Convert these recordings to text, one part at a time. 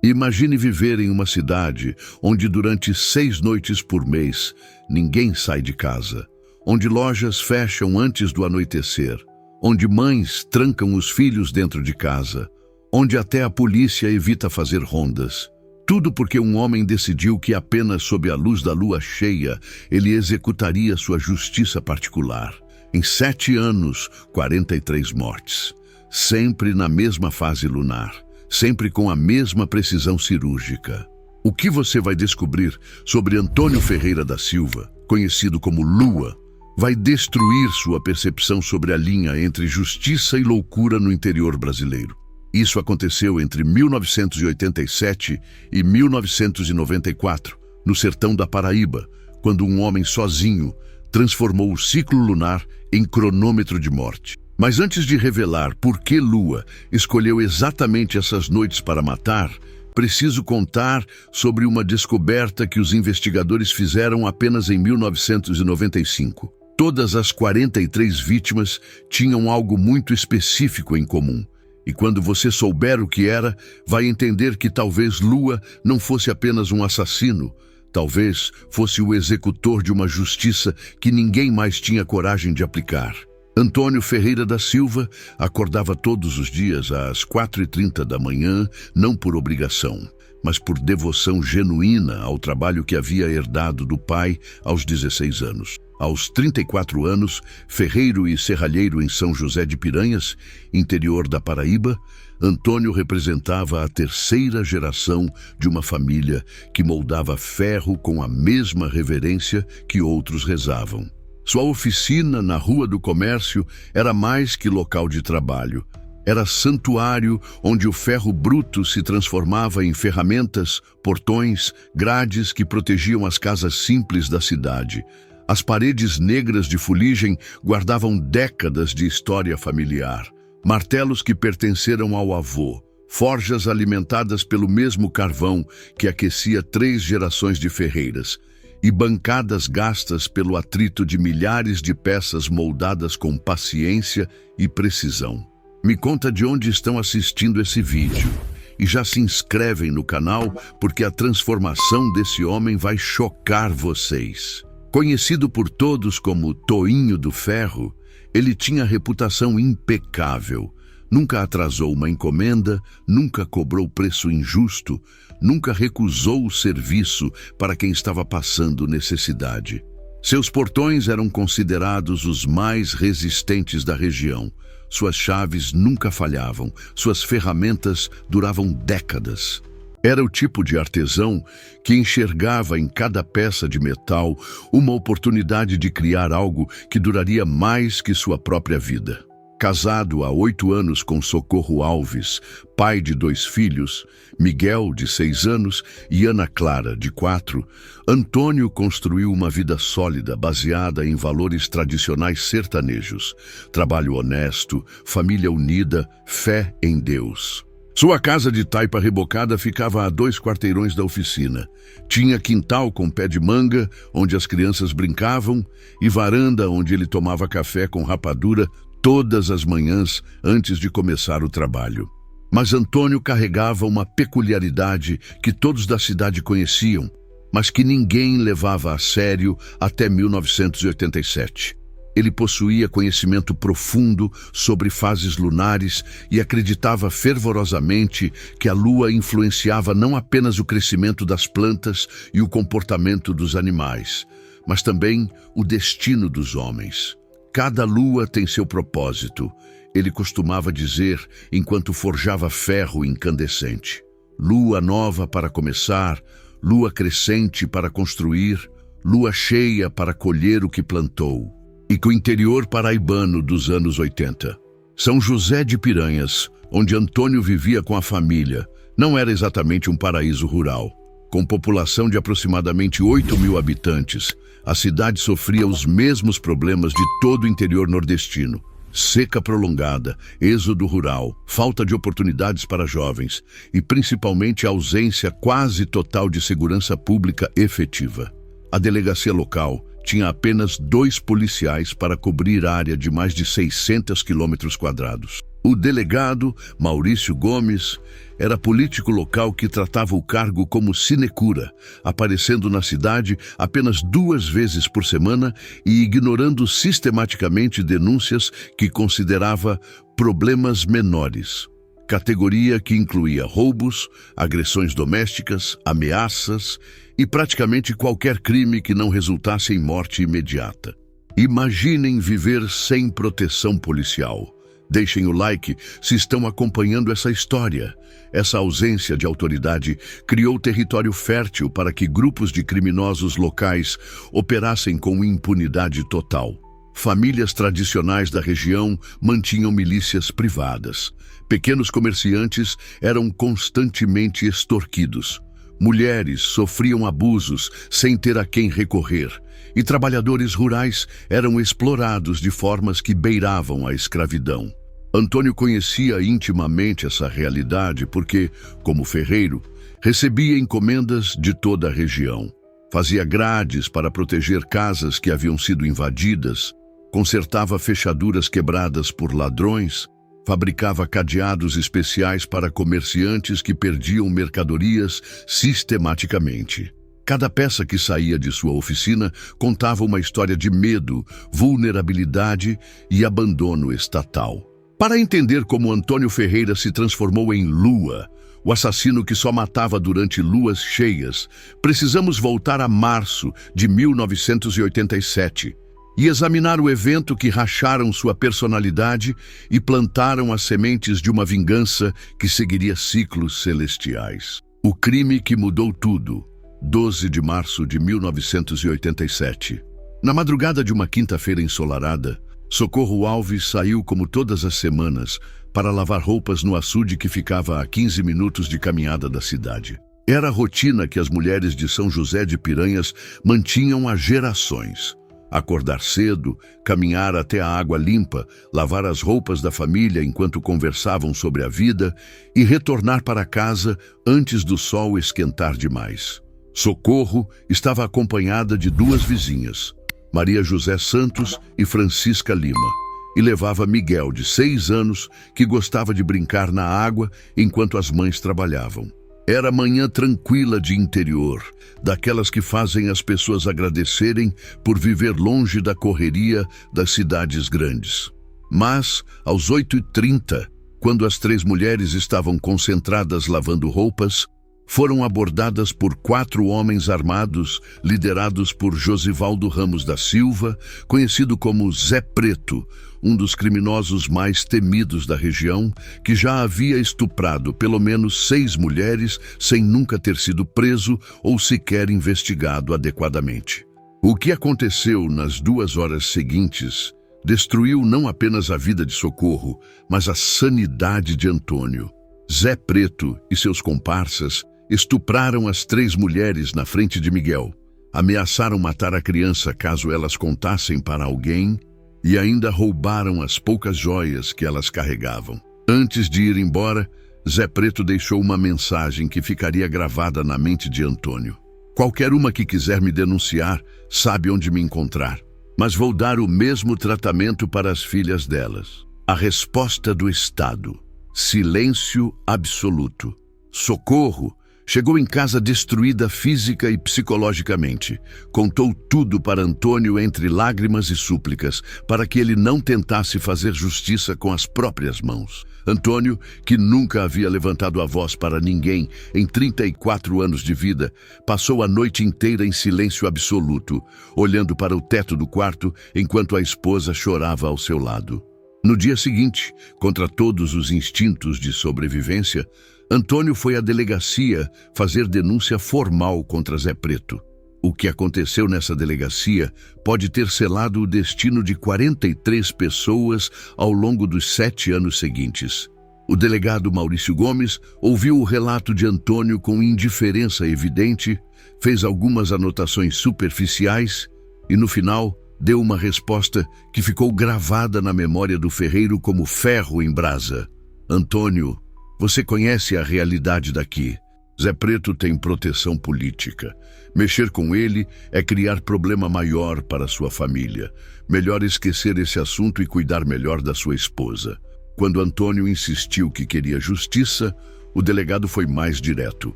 Imagine viver em uma cidade onde durante 6 noites por mês ninguém sai de casa, onde lojas fecham antes do anoitecer, onde mães trancam os filhos dentro de casa, onde até a polícia evita fazer rondas. Tudo porque um homem decidiu que apenas sob a luz da lua cheia ele executaria sua justiça particular. Em 7 anos, 43 mortes. Sempre na mesma fase lunar. Sempre com a mesma precisão cirúrgica. O que você vai descobrir sobre Antônio Ferreira da Silva, conhecido como Lua, vai destruir sua percepção sobre a linha entre justiça e loucura no interior brasileiro. Isso aconteceu entre 1987 e 1994, no sertão da Paraíba, quando um homem sozinho transformou o ciclo lunar em cronômetro de morte. Mas antes de revelar por que Lua escolheu exatamente essas noites para matar, preciso contar sobre uma descoberta que os investigadores fizeram apenas em 1995. Todas as 43 vítimas tinham algo muito específico em comum. E quando você souber o que era, vai entender que talvez Lua não fosse apenas um assassino, talvez fosse o executor de uma justiça que ninguém mais tinha coragem de aplicar. Antônio Ferreira da Silva acordava todos os dias às 4h30 da manhã, não por obrigação, mas por devoção genuína ao trabalho que havia herdado do pai aos 16 anos. Aos 34 anos, ferreiro e serralheiro em São José de Piranhas, interior da Paraíba, Antônio representava a 3ª geração de uma família que moldava ferro com a mesma reverência que outros rezavam. Sua oficina na Rua do Comércio era mais que local de trabalho. Era santuário onde o ferro bruto se transformava em ferramentas, portões, grades que protegiam as casas simples da cidade. As paredes negras de fuligem guardavam décadas de história familiar. Martelos que pertenceram ao avô, forjas alimentadas pelo mesmo carvão que aquecia 3 gerações de ferreiras, e bancadas gastas pelo atrito de milhares de peças moldadas com paciência e precisão. Me conta de onde estão assistindo esse vídeo e já se inscrevem no canal porque a transformação desse homem vai chocar vocês. Conhecido por todos como Toinho do Ferro, ele tinha reputação impecável. Nunca atrasou uma encomenda, nunca cobrou preço injusto, nunca recusou o serviço para quem estava passando necessidade. Seus portões eram considerados os mais resistentes da região. Suas chaves nunca falhavam, suas ferramentas duravam décadas. Era o tipo de artesão que enxergava em cada peça de metal uma oportunidade de criar algo que duraria mais que sua própria vida. Casado há 8 anos com Socorro Alves, pai de 2 filhos, Miguel, de 6 anos, e Ana Clara, de 4, Antônio construiu uma vida sólida baseada em valores tradicionais sertanejos, trabalho honesto, família unida, fé em Deus. Sua casa de taipa rebocada ficava a 2 quarteirões da oficina. Tinha quintal com pé de manga, onde as crianças brincavam, e varanda onde ele tomava café com rapadura todas as manhãs antes de começar o trabalho. Mas Antônio carregava uma peculiaridade que todos da cidade conheciam, mas que ninguém levava a sério até 1987. Ele possuía conhecimento profundo sobre fases lunares e acreditava fervorosamente que a lua influenciava não apenas o crescimento das plantas e o comportamento dos animais, mas também o destino dos homens. Cada lua tem seu propósito, ele costumava dizer enquanto forjava ferro incandescente. Lua nova para começar, lua crescente para construir, lua cheia para colher o que plantou. E com o interior paraibano dos anos 80. São José de Piranhas, onde Antônio vivia com a família, não era exatamente um paraíso rural. Com população de aproximadamente 8.000 habitantes, a cidade sofria os mesmos problemas de todo o interior nordestino. Seca prolongada, êxodo rural, falta de oportunidades para jovens e principalmente a ausência quase total de segurança pública efetiva. A delegacia local tinha apenas 2 policiais para cobrir área de mais de 600 quilômetros quadrados. O delegado, Maurício Gomes, era político local que tratava o cargo como sinecura, aparecendo na cidade apenas 2 vezes por semana e ignorando sistematicamente denúncias que considerava problemas menores. Categoria que incluía roubos, agressões domésticas, ameaças e praticamente qualquer crime que não resultasse em morte imediata. Imaginem viver sem proteção policial. Deixem o like se estão acompanhando essa história. Essa ausência de autoridade criou território fértil para que grupos de criminosos locais operassem com impunidade total. Famílias tradicionais da região mantinham milícias privadas. Pequenos comerciantes eram constantemente extorquidos. Mulheres sofriam abusos sem ter a quem recorrer. E trabalhadores rurais eram explorados de formas que beiravam a escravidão. Antônio conhecia intimamente essa realidade porque, como ferreiro, recebia encomendas de toda a região. Fazia grades para proteger casas que haviam sido invadidas, consertava fechaduras quebradas por ladrões, fabricava cadeados especiais para comerciantes que perdiam mercadorias sistematicamente. Cada peça que saía de sua oficina contava uma história de medo, vulnerabilidade e abandono estatal. Para entender como Antônio Ferreira se transformou em Lua, o assassino que só matava durante luas cheias, precisamos voltar a março de 1987 e examinar o evento que racharam sua personalidade e plantaram as sementes de uma vingança que seguiria ciclos celestiais. O crime que mudou tudo. 12 de março de 1987. Na madrugada de uma quinta-feira ensolarada, Socorro Alves saiu como todas as semanas para lavar roupas no açude que ficava a 15 minutos de caminhada da cidade. Era a rotina que as mulheres de São José de Piranhas mantinham há gerações. Acordar cedo, caminhar até a água limpa, lavar as roupas da família enquanto conversavam sobre a vida e retornar para casa antes do sol esquentar demais. Socorro estava acompanhada de 2 vizinhas, Maria José Santos e Francisca Lima, e levava Miguel, de 6 anos, que gostava de brincar na água enquanto as mães trabalhavam. Era manhã tranquila de interior, daquelas que fazem as pessoas agradecerem por viver longe da correria das cidades grandes. Mas, às 8h30, quando as 3 mulheres estavam concentradas lavando roupas, foram abordadas por 4 homens armados, liderados por Josivaldo Ramos da Silva, conhecido como Zé Preto, um dos criminosos mais temidos da região, que já havia estuprado pelo menos 6 mulheres sem nunca ter sido preso ou sequer investigado adequadamente. O que aconteceu nas 2 horas seguintes destruiu não apenas a vida de Socorro, mas a sanidade de Antônio. Zé Preto e seus comparsas estupraram as 3 mulheres na frente de Miguel, ameaçaram matar a criança caso elas contassem para alguém e ainda roubaram as poucas joias que elas carregavam. Antes de ir embora, Zé Preto deixou uma mensagem que ficaria gravada na mente de Antônio. Qualquer uma que quiser me denunciar sabe onde me encontrar, mas vou dar o mesmo tratamento para as filhas delas. A resposta do Estado: silêncio absoluto. Socorro chegou em casa destruída física e psicologicamente. Contou tudo para Antônio entre lágrimas e súplicas, para que ele não tentasse fazer justiça com as próprias mãos. Antônio, que nunca havia levantado a voz para ninguém em 34 anos de vida, passou a noite inteira em silêncio absoluto, olhando para o teto do quarto enquanto a esposa chorava ao seu lado. No dia seguinte, contra todos os instintos de sobrevivência, Antônio foi à delegacia fazer denúncia formal contra Zé Preto. O que aconteceu nessa delegacia pode ter selado o destino de 43 pessoas ao longo dos 7 anos seguintes. O delegado Maurício Gomes ouviu o relato de Antônio com indiferença evidente, fez algumas anotações superficiais e, no final, deu uma resposta que ficou gravada na memória do ferreiro como ferro em brasa. Antônio, você conhece a realidade daqui. Zé Preto tem proteção política. Mexer com ele é criar problema maior para sua família. Melhor esquecer esse assunto e cuidar melhor da sua esposa. Quando Antônio insistiu que queria justiça, o delegado foi mais direto.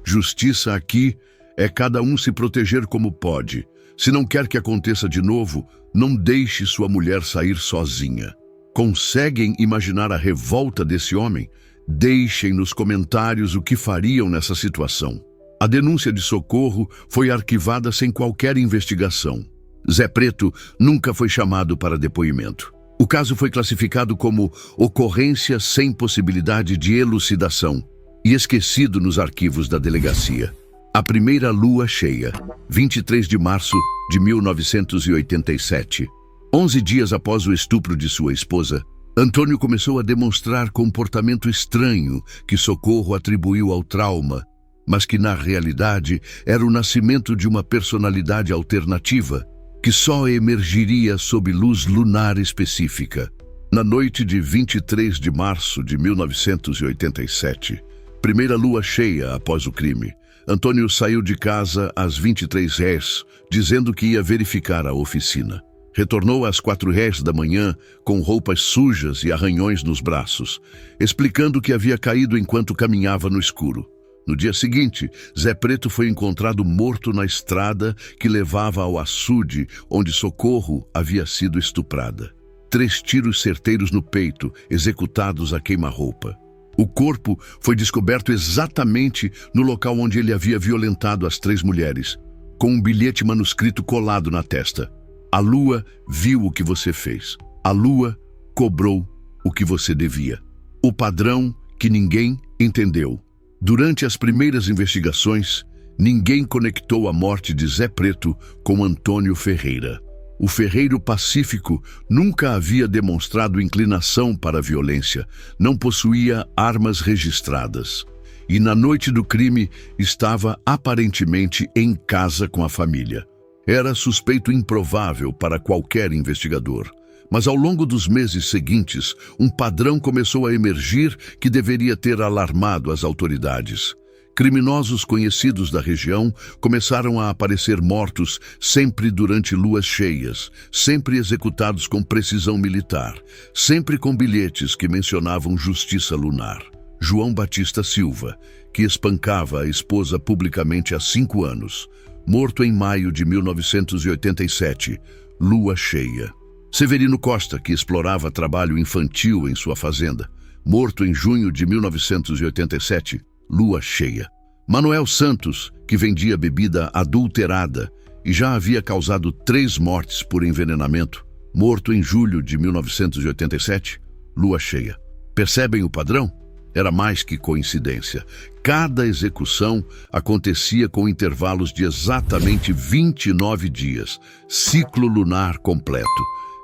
Justiça aqui é cada um se proteger como pode. Se não quer que aconteça de novo, não deixe sua mulher sair sozinha. Conseguem imaginar a revolta desse homem? Deixem nos comentários o que fariam nessa situação. A denúncia de Socorro foi arquivada sem qualquer investigação. Zé Preto nunca foi chamado para depoimento. O caso foi classificado como ocorrência sem possibilidade de elucidação e esquecido nos arquivos da delegacia. A primeira lua cheia, 23 de março de 1987. 11 dias após o estupro de sua esposa, Antônio começou a demonstrar comportamento estranho que Socorro atribuiu ao trauma, mas que na realidade era o nascimento de uma personalidade alternativa, que só emergiria sob luz lunar específica. Na noite de 23 de março de 1987, primeira lua cheia após o crime, Antônio saiu de casa às 23h, dizendo que ia verificar a oficina. Retornou às 4h da manhã com roupas sujas e arranhões nos braços, explicando que havia caído enquanto caminhava no escuro. No dia seguinte, Zé Preto foi encontrado morto na estrada que levava ao açude, onde Socorro havia sido estuprada. 3 tiros certeiros no peito, executados a queima-roupa. O corpo foi descoberto exatamente no local onde ele havia violentado as 3 mulheres, com um bilhete manuscrito colado na testa. A lua viu o que você fez. A lua cobrou o que você devia. O padrão que ninguém entendeu. Durante as primeiras investigações, ninguém conectou a morte de Zé Preto com Antônio Ferreira. O ferreiro pacífico nunca havia demonstrado inclinação para a violência, não possuía armas registradas. E na noite do crime estava aparentemente em casa com a família. Era suspeito improvável para qualquer investigador. Mas ao longo dos meses seguintes, um padrão começou a emergir que deveria ter alarmado as autoridades. Criminosos conhecidos da região começaram a aparecer mortos sempre durante luas cheias, sempre executados com precisão militar, sempre com bilhetes que mencionavam justiça lunar. João Batista Silva, que espancava a esposa publicamente há 5 anos, morto em maio de 1987, lua cheia. Severino Costa, que explorava trabalho infantil em sua fazenda, morto em junho de 1987, lua cheia. Manuel Santos, que vendia bebida adulterada e já havia causado 3 mortes por envenenamento, morto em julho de 1987, lua cheia. Percebem o padrão? Era mais que coincidência. Cada execução acontecia com intervalos de exatamente 29 dias, ciclo lunar completo.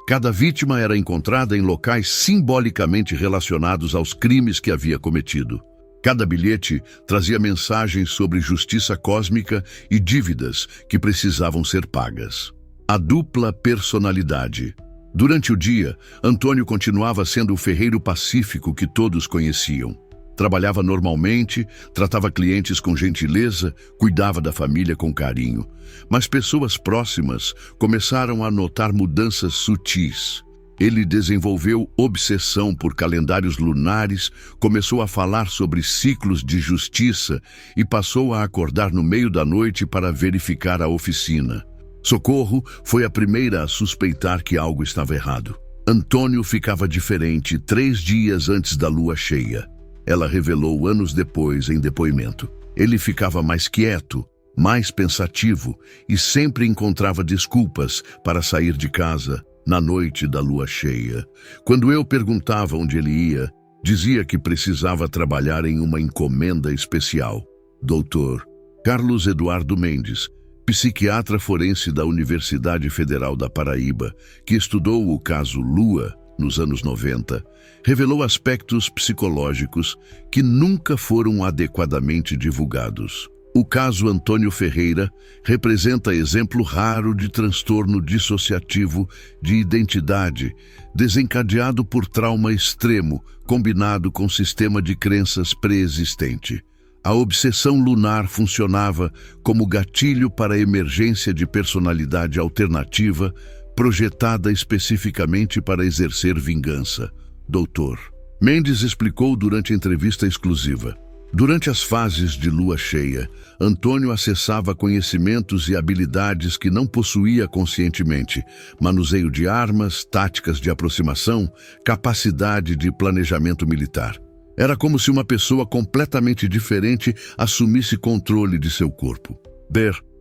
Cada vítima era encontrada em locais simbolicamente relacionados aos crimes que havia cometido. Cada bilhete trazia mensagens sobre justiça cósmica e dívidas que precisavam ser pagas. A dupla personalidade. Durante o dia, Antônio continuava sendo o ferreiro pacífico que todos conheciam. Trabalhava normalmente, tratava clientes com gentileza, cuidava da família com carinho. Mas pessoas próximas começaram a notar mudanças sutis. Ele desenvolveu obsessão por calendários lunares, começou a falar sobre ciclos de justiça e passou a acordar no meio da noite para verificar a oficina. Socorro foi a primeira a suspeitar que algo estava errado. Antônio ficava diferente 3 dias antes da lua cheia. Ela revelou anos depois em depoimento. Ele ficava mais quieto, mais pensativo e sempre encontrava desculpas para sair de casa na noite da lua cheia. Quando eu perguntava onde ele ia, dizia que precisava trabalhar em uma encomenda especial. Dr. Carlos Eduardo Mendes, psiquiatra forense da Universidade Federal da Paraíba, que estudou o caso Lua nos anos 90, revelou aspectos psicológicos que nunca foram adequadamente divulgados. O caso Antônio Ferreira representa exemplo raro de transtorno dissociativo de identidade, desencadeado por trauma extremo, combinado com sistema de crenças pré-existente. A obsessão lunar funcionava como gatilho para a emergência de personalidade alternativa, projetada especificamente para exercer vingança. Dr. Mendes explicou durante a entrevista exclusiva. Durante as fases de lua cheia, Antônio acessava conhecimentos e habilidades que não possuía conscientemente: manuseio de armas, táticas de aproximação, capacidade de planejamento militar. Era como se uma pessoa completamente diferente assumisse controle de seu corpo.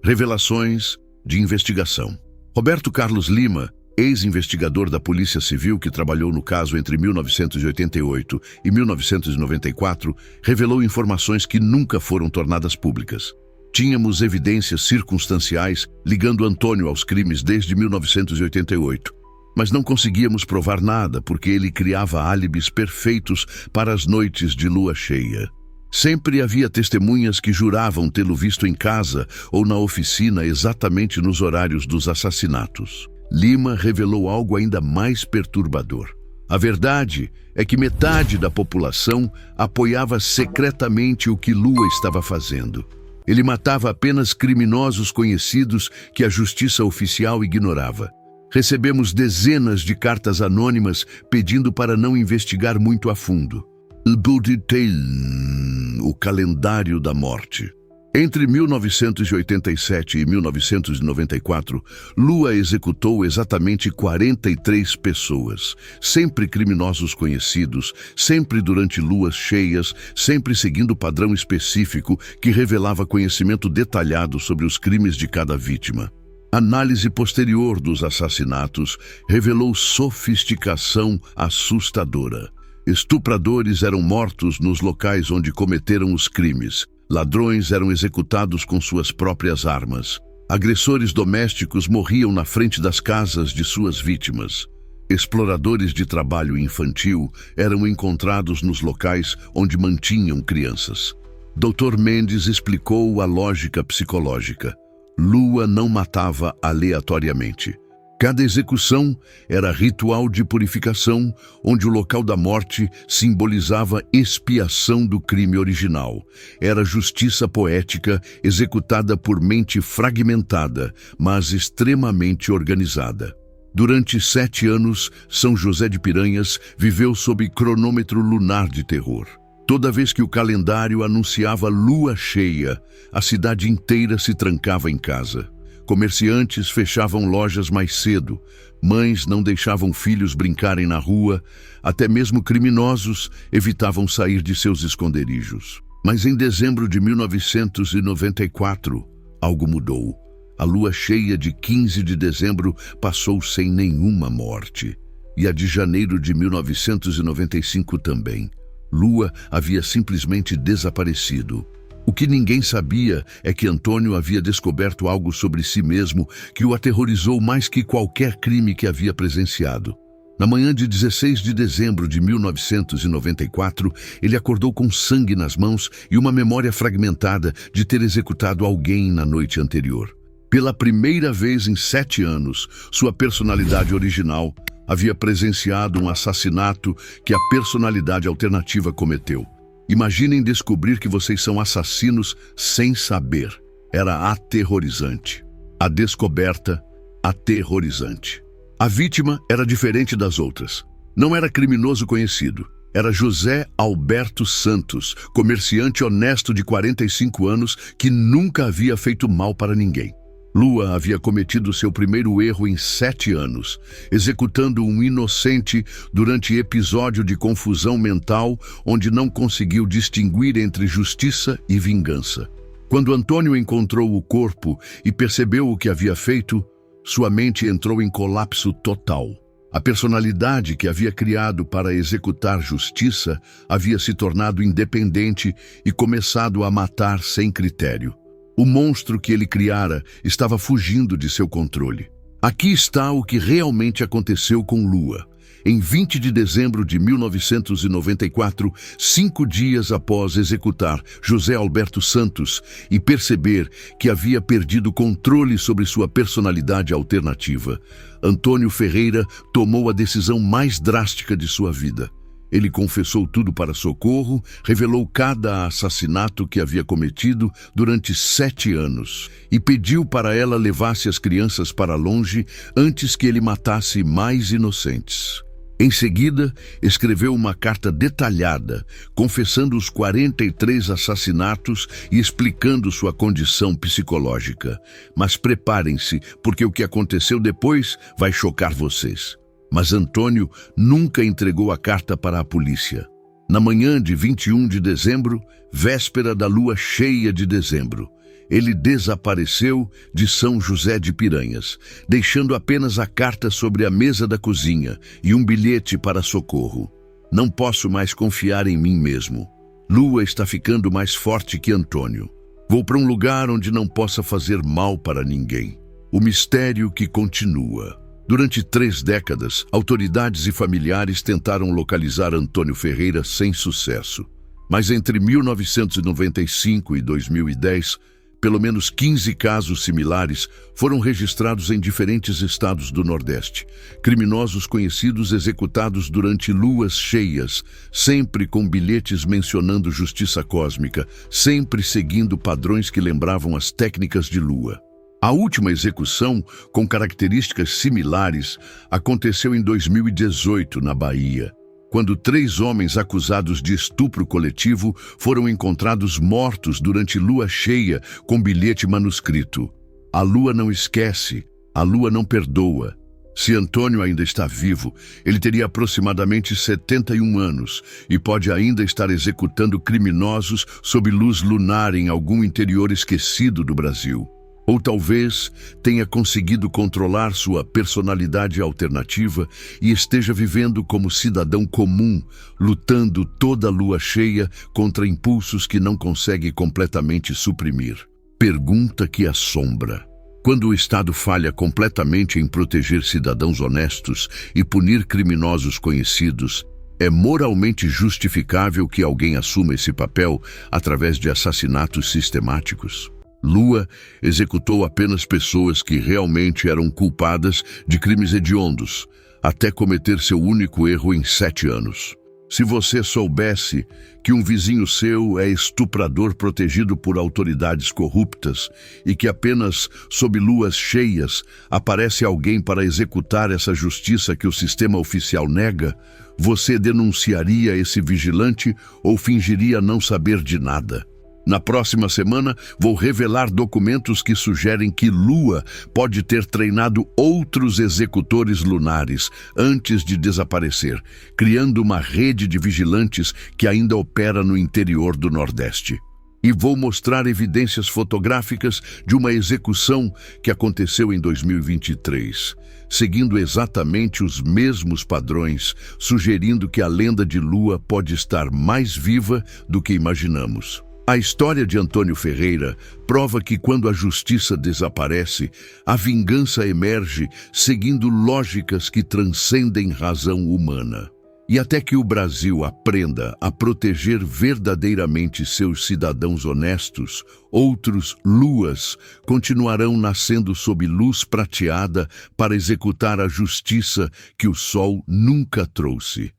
Revelações de investigação. Roberto Carlos Lima, ex-investigador da Polícia Civil que trabalhou no caso entre 1988 e 1994, revelou informações que nunca foram tornadas públicas. Tínhamos evidências circunstanciais ligando Antônio aos crimes desde 1988, mas não conseguíamos provar nada porque ele criava álibis perfeitos para as noites de lua cheia. Sempre havia testemunhas que juravam tê-lo visto em casa ou na oficina exatamente nos horários dos assassinatos. Lima revelou algo ainda mais perturbador. A verdade é que metade da população apoiava secretamente o que Lua estava fazendo. Ele matava apenas criminosos conhecidos que a justiça oficial ignorava. Recebemos dezenas de cartas anônimas pedindo para não investigar muito a fundo. O calendário da morte. Entre 1987 e 1994, Lua executou exatamente 43 pessoas, sempre criminosos conhecidos, sempre durante luas cheias, sempre seguindo padrão específico que revelava conhecimento detalhado sobre os crimes de cada vítima. Análise posterior dos assassinatos revelou sofisticação assustadora. Estupradores eram mortos nos locais onde cometeram os crimes. Ladrões eram executados com suas próprias armas. Agressores domésticos morriam na frente das casas de suas vítimas. Exploradores de trabalho infantil eram encontrados nos locais onde mantinham crianças. Dr. Mendes explicou a lógica psicológica. Lua não matava aleatoriamente. Cada execução era ritual de purificação, onde o local da morte simbolizava expiação do crime original. Era justiça poética executada por mente fragmentada, mas extremamente organizada. Durante 7 anos, São José de Piranhas viveu sob cronômetro lunar de terror. Toda vez que o calendário anunciava lua cheia, a cidade inteira se trancava em casa. Comerciantes fechavam lojas mais cedo, mães não deixavam filhos brincarem na rua, até mesmo criminosos evitavam sair de seus esconderijos. Mas em dezembro de 1994, algo mudou. A lua cheia de 15 de dezembro passou sem nenhuma morte. E a de janeiro de 1995 também. Lua havia simplesmente desaparecido. O que ninguém sabia é que Antônio havia descoberto algo sobre si mesmo que o aterrorizou mais que qualquer crime que havia presenciado. Na manhã de 16 de dezembro de 1994, ele acordou com sangue nas mãos e uma memória fragmentada de ter executado alguém na noite anterior. Pela primeira vez em 7 anos, sua personalidade original havia presenciado um assassinato que a personalidade alternativa cometeu. Imaginem descobrir que vocês são assassinos sem saber. Era aterrorizante. A descoberta, aterrorizante. A vítima era diferente das outras. Não era criminoso conhecido. Era José Alberto Santos, comerciante honesto de 45 anos que nunca havia feito mal para ninguém. Lua havia cometido seu primeiro erro em 7 anos, executando um inocente durante episódio de confusão mental onde não conseguiu distinguir entre justiça e vingança. Quando Antônio encontrou o corpo e percebeu o que havia feito, sua mente entrou em colapso total. A personalidade que havia criado para executar justiça havia se tornado independente e começado a matar sem critério. O monstro que ele criara estava fugindo de seu controle. Aqui está o que realmente aconteceu com Lua. Em 20 de dezembro de 1994, 5 dias após executar José Alberto Santos e perceber que havia perdido controle sobre sua personalidade alternativa, Antônio Ferreira tomou a decisão mais drástica de sua vida. Ele confessou tudo para Socorro, revelou cada assassinato que havia cometido durante 7 anos e pediu para ela levasse as crianças para longe antes que ele matasse mais inocentes. Em seguida, escreveu uma carta detalhada, confessando os 43 assassinatos e explicando sua condição psicológica. Mas preparem-se, porque o que aconteceu depois vai chocar vocês. Mas Antônio nunca entregou a carta para a polícia. Na manhã de 21 de dezembro, véspera da lua cheia de dezembro, ele desapareceu de São José de Piranhas, deixando apenas a carta sobre a mesa da cozinha e um bilhete para socorro. Não posso mais confiar em mim mesmo. Lua está ficando mais forte que Antônio. Vou para um lugar onde não possa fazer mal para ninguém. O mistério que continua. Durante 3 décadas, autoridades e familiares tentaram localizar Antônio Ferreira sem sucesso. Mas entre 1995 e 2010, pelo menos 15 casos similares foram registrados em diferentes estados do Nordeste. Criminosos conhecidos executados durante luas cheias, sempre com bilhetes mencionando justiça cósmica, sempre seguindo padrões que lembravam as técnicas de lua. A última execução, com características similares, aconteceu em 2018, na Bahia, quando 3 homens acusados de estupro coletivo foram encontrados mortos durante lua cheia com bilhete manuscrito. A lua não esquece, a lua não perdoa. Se Antônio ainda está vivo, ele teria aproximadamente 71 anos e pode ainda estar executando criminosos sob luz lunar em algum interior esquecido do Brasil. Ou talvez tenha conseguido controlar sua personalidade alternativa e esteja vivendo como cidadão comum, lutando toda lua cheia contra impulsos que não consegue completamente suprimir. Pergunta que assombra. Quando o Estado falha completamente em proteger cidadãos honestos e punir criminosos conhecidos, é moralmente justificável que alguém assuma esse papel através de assassinatos sistemáticos? Lua executou apenas pessoas que realmente eram culpadas de crimes hediondos, até cometer seu único erro em 7 anos. Se você soubesse que um vizinho seu é estuprador protegido por autoridades corruptas e que apenas sob luas cheias aparece alguém para executar essa justiça que o sistema oficial nega, você denunciaria esse vigilante ou fingiria não saber de nada? Na próxima semana, vou revelar documentos que sugerem que Lua pode ter treinado outros executores lunares antes de desaparecer, criando uma rede de vigilantes que ainda opera no interior do Nordeste. E vou mostrar evidências fotográficas de uma execução que aconteceu em 2023, seguindo exatamente os mesmos padrões, sugerindo que a lenda de Lua pode estar mais viva do que imaginamos. A história de Antônio Ferreira prova que quando a justiça desaparece, a vingança emerge seguindo lógicas que transcendem razão humana. E até que o Brasil aprenda a proteger verdadeiramente seus cidadãos honestos, outros luas continuarão nascendo sob luz prateada para executar a justiça que o sol nunca trouxe.